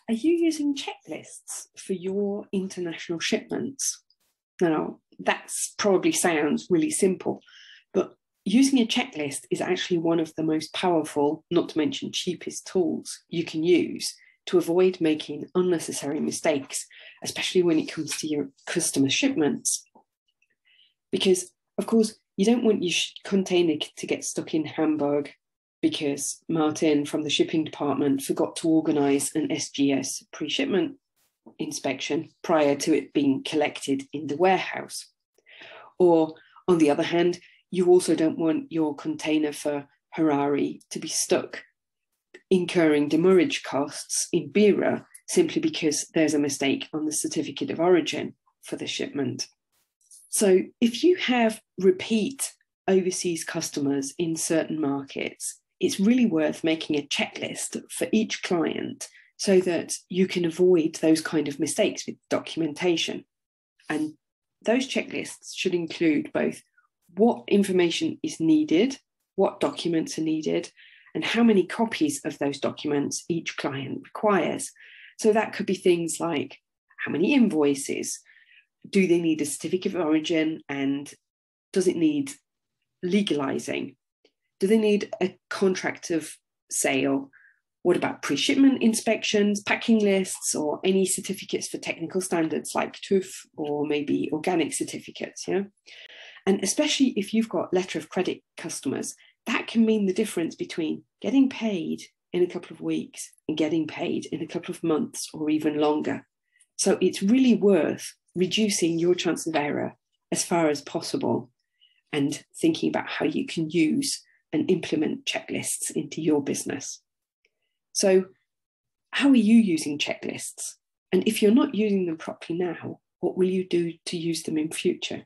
Are you using checklists for your international shipments? Now, that probably sounds really simple, but using a checklist is actually one of the most powerful, not to mention cheapest tools you can use to avoid making unnecessary mistakes, especially when it comes to your customer shipments. Because, of course, you don't want your container to get stuck in Hamburg because Martin from the shipping department forgot to organise an SGS pre-shipment inspection prior to it being collected in the warehouse. Or, on the other hand, you also don't want your container for Harare to be stuck incurring demurrage costs in Beira simply because there's a mistake on the certificate of origin for the shipment. So if you have repeat overseas customers in certain markets, it's really worth making a checklist for each client so that you can avoid those kind of mistakes with documentation. And those checklists should include both what information is needed, what documents are needed, and how many copies of those documents each client requires. So that could be things like how many invoices, do they need a certificate of origin, and does it need legalizing? Do they need a contract of sale? What about pre-shipment inspections, packing lists, or any certificates for technical standards like TÜV or maybe organic certificates? Yeah, and especially if you've got letter of credit customers, that can mean the difference between getting paid in a couple of weeks and getting paid in a couple of months or even longer. So it's really worth reducing your chance of error as far as possible and thinking about how you can use and implement checklists into your business. So how are you using checklists? And if you're not using them properly now, what will you do to use them in future?